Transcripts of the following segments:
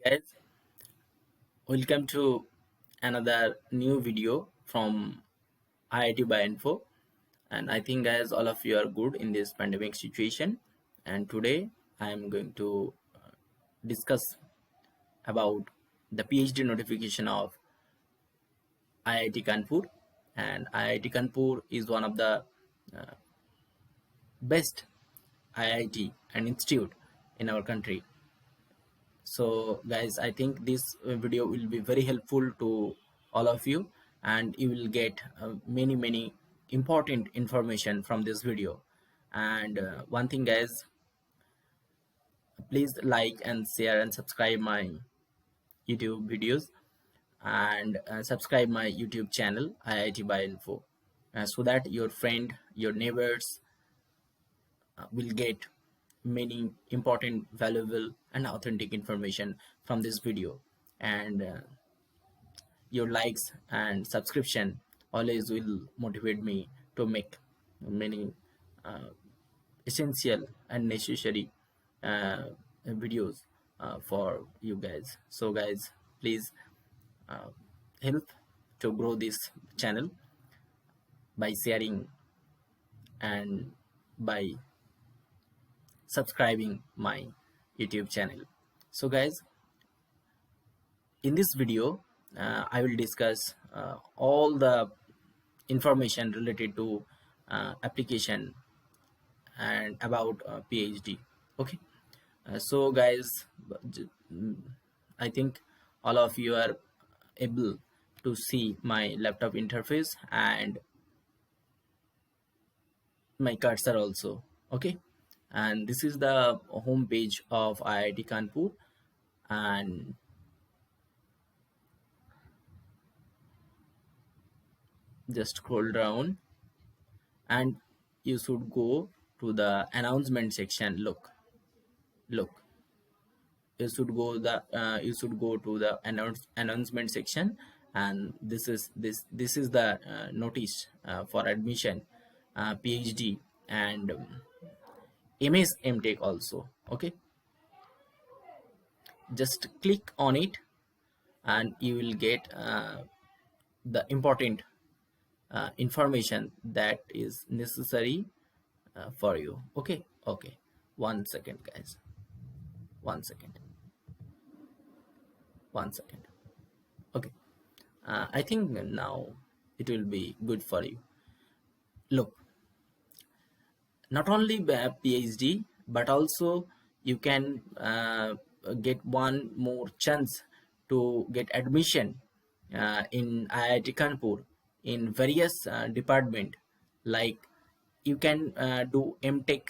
Guys, welcome to another new video from IIT by Info. And I think, guys, all of you are good in this pandemic situation. And today I am going to discuss about the PhD notification of IIT Kanpur. And IIT Kanpur is one of the best IIT and institute in our country. So guys, I think this video will be very helpful to all of you, and you will get many important information from this video. And one thing, guys, please like and share and subscribe my YouTube videos, and subscribe my YouTube channel IIT by Info, so that your friend, your neighbors will get many important, valuable and authentic information from this video. And your likes and subscription always will motivate me to make many uh, essential and necessary uh, videos for you guys. So guys, please uh, help to grow this channel by sharing and by subscribing my YouTube channel. So guys, in this video I will discuss all the information related to application and about PhD. Okay, so guys, I think all of you are able to see my laptop interface and my cursor also. Okay, and this is the home page of IIT Kanpur, and just scroll down and you should go to the announcement section. Look, you should go to the announcement section, and this is the notice for admission, PhD and MS MTech also. Okay, just click on it and you will get the important information that is necessary for you. Okay, 1 second, guys. 1 second. Okay, I think now it will be good for you. Look, not only PhD, but also you can get one more chance to get admission in IIT Kanpur in various department. Like, you can do MTech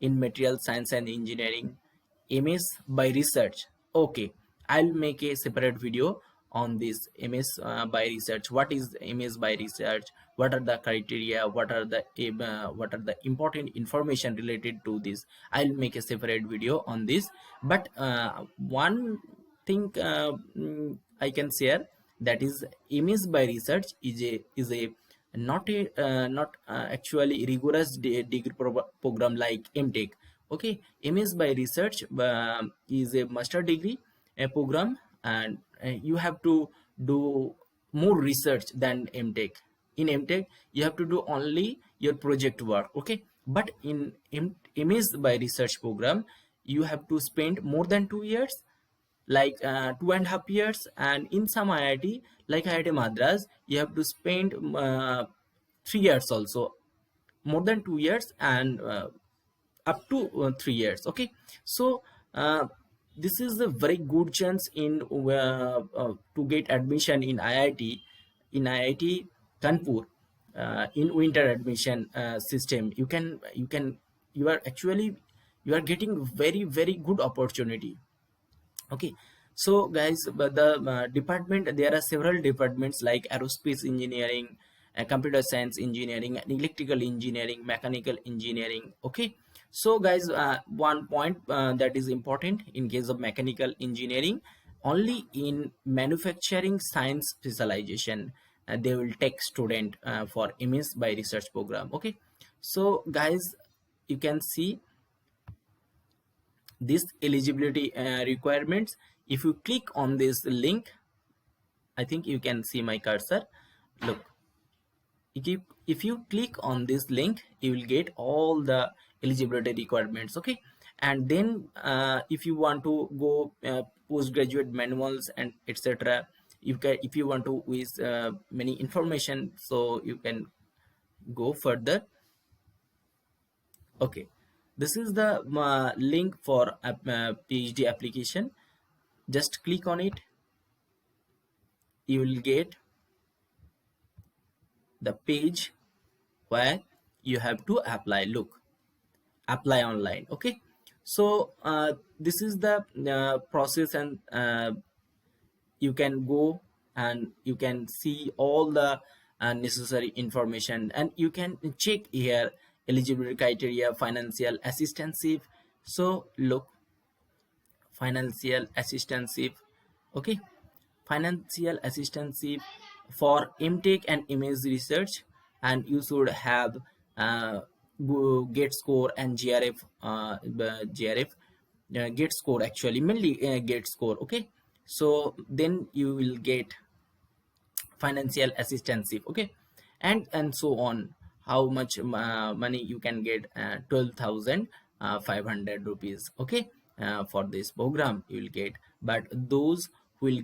in material science and engineering, MS by research. Okay, I'll make a separate video on this MS by research. What is MS by research? What are the criteria? What are the important information related to this? I'll make a separate video on this. But one thing I can share, that is MS by research is a not actually rigorous degree program like MTech. Okay, MS by research is a master degree program, and you have to do more research than MTech. In MTech, you have to do only your project work. Okay, but in MS by research program, you have to spend more than 2 years, like 2.5 years, and in some IIT like IIT Madras, you have to spend 3 years also, more than 2 years, and up to 3 years. Okay, so this is a very good chance in to get admission in IIT Kanpur in winter admission system. You are getting very good opportunity. Okay, so guys, but the department, there are several departments like aerospace engineering, computer science engineering, and electrical engineering, mechanical engineering. Okay, so guys, one point that is important in case of mechanical engineering, only in manufacturing science specialization they will take student for MS by research program. Okay, so guys, you can see this eligibility requirements. If you click on this link, I think you can see my cursor. Look, if you click on this link, you will get all the eligibility requirements. Okay, and then if you want to go postgraduate manuals and etc., you can, if you want to with many information, so you can go further. Okay, this is the link for a PhD application. Just click on it, you will get the page where you have to apply. Look, apply online. Okay, so this is the process, and you can go and you can see all the necessary information, and you can check here eligibility criteria, financial assistance. So look, financial assistance. Okay, financial assistance for MTech and image research, and you should have GATE score and GRF, GATE score, actually mainly GATE score. Okay, so then you will get financial assistance. Okay, and so on. How much money you can get? 12,500 rupees. Okay, for this program you will get, but those who will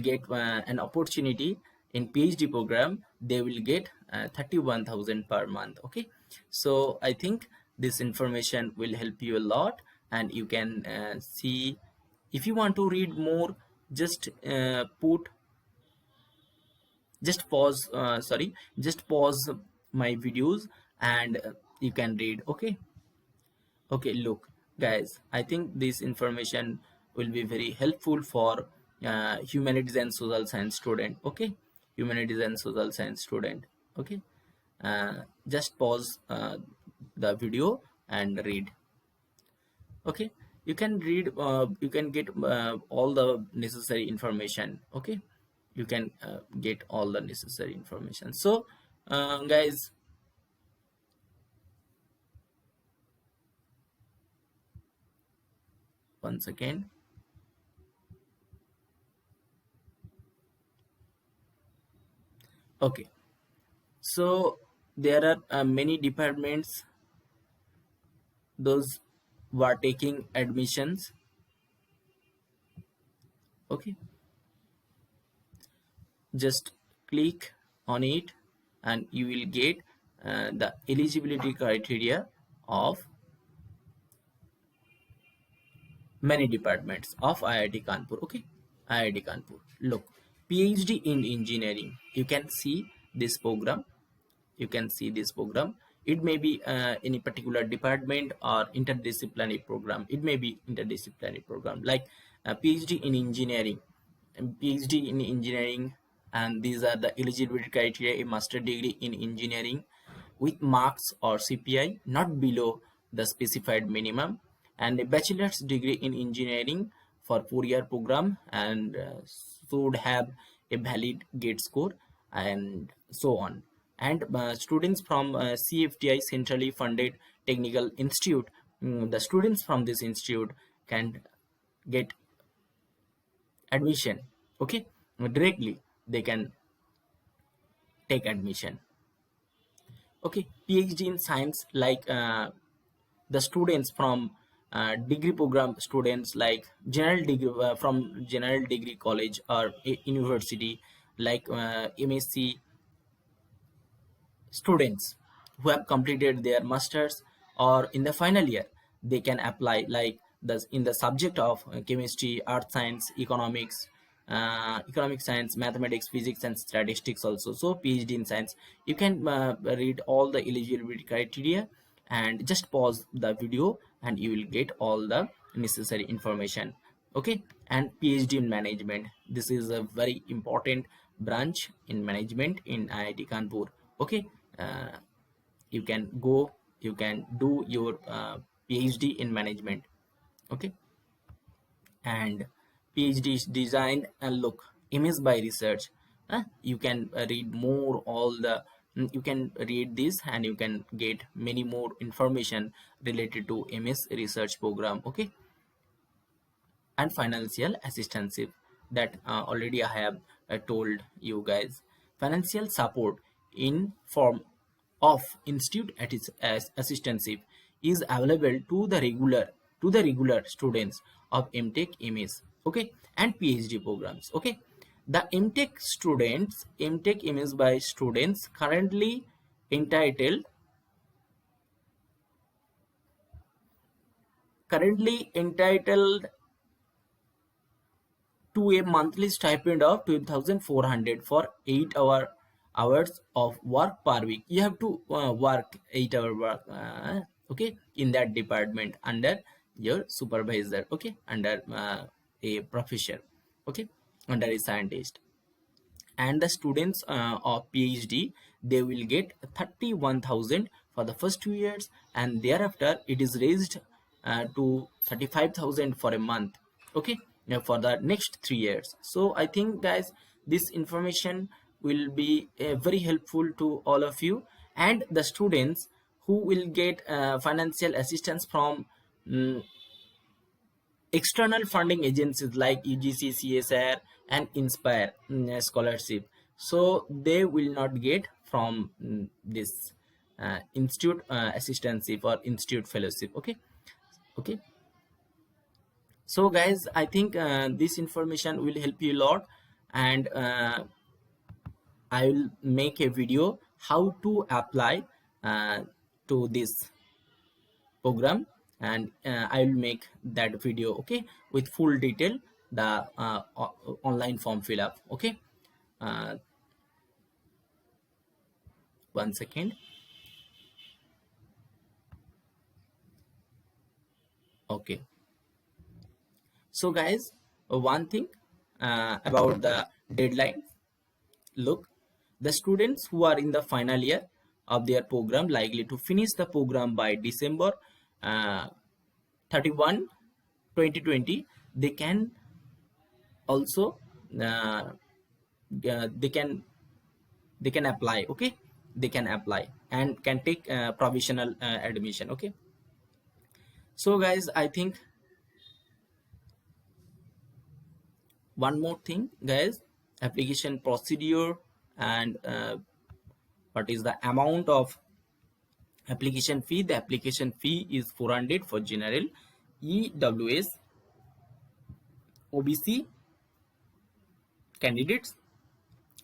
get an opportunity in PhD program, they will get 31,000 per month. Okay, so I think this information will help you a lot, and you can see. If you want to read more, just just pause, sorry, just pause my videos, and you can read. Okay. Okay, look, guys, I think this information will be very helpful for humanities and social science student. Okay, humanities and social science student. Okay, just pause the video and read. Okay, you can read. You can get all the necessary information. Okay, you can get all the necessary information. So, guys, once again. Okay, so there are many departments those who are taking admissions. Okay, just click on it, and you will get the eligibility criteria of many departments of IIT Kanpur. Okay, IIT Kanpur. Look, PhD in engineering, you can see this program. You can see this program. It may be any particular department or interdisciplinary program. It may be interdisciplinary program, like PhD in engineering, and PhD in engineering, and these are the eligibility criteria: a master degree in engineering with marks or CPI not below the specified minimum, and a bachelor's degree in engineering for 4-year program, and should have a valid GATE score, and so on. And students from CFTI, centrally funded technical institute, the students from this institute can get admission. Okay, directly they can take admission. Okay, PhD in science, like the students from degree program, students like general degree, from general degree college or university, like MSc students who have completed their masters or in the final year, they can apply, like the in the subject of chemistry, earth science, economics, economic science, mathematics, physics and statistics also. So PhD in science, you can read all the eligibility criteria, and just pause the video and you will get all the necessary information. Okay, and PhD in management, this is a very important branch in management in IIT Kanpur. Okay, uh, you can go, you can do your PhD in management. Okay, and PhD is designed, and look, image by research. You can read more all the, you can read this and you can get many more information related to MS research program. Okay, and financial assistance that already I have told you guys. Financial support in form of institute assistance is available to the regular students of MTech, MS, okay, and PhD programs. Okay, the MTech MS by students entitled currently entitled to a monthly stipend of 2,400 for 8 hours of work per week. You have to work 8 hour work, okay, in that department under your supervisor, okay, under a professor, okay, under a scientist. And the students of PhD, they will get 31,000 for the first 2 years, and thereafter it is raised to 35,000 for a month, okay, for the next 3 years. So I think guys, this information will be very helpful to all of you. And the students who will get financial assistance from mm, external funding agencies like UGC, CSR, and Inspire scholarship, so they will not get from this institute assistantship or institute fellowship, okay. Okay, so guys, I think this information will help you a lot. And I will make a video how to apply uh, to this program, and I will make that video, okay, with full detail, the online form fill up, okay. uh, 1 second. Okay, so guys, one thing about the deadline. Look, the students who are in the final year of their program likely to finish the program by December uh, 31 2020, they can also they can apply, okay, they can apply and can take provisional admission, okay. So guys, I think one more thing guys, application procedure, and what is the amount of application fee. The application fee is 400 for general, EWS, OBC candidates,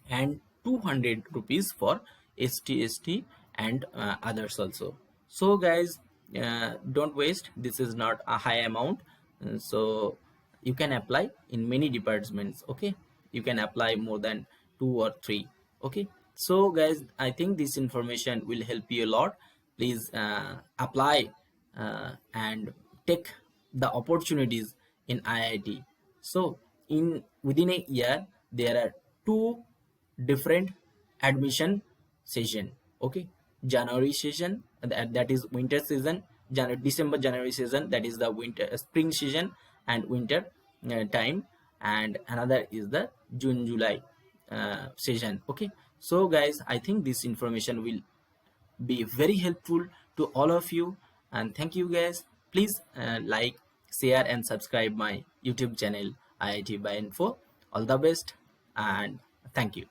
and 200 rupees for ST and others also. So guys, don't waste, this is not a high amount. So you can apply in many departments, okay, you can apply more than 2 or 3, okay. So guys, I think this information will help you a lot. Please apply and take the opportunities in IIT. So in within a year there are two different admission session, okay. January session, that is winter season. December January season, that is the winter spring season and winter time. And another is the June July session, okay. So guys, I think this information will be very helpful to all of you. And thank you guys. Please like, share, and subscribe my YouTube channel, IIT by Info. All the best, and thank you.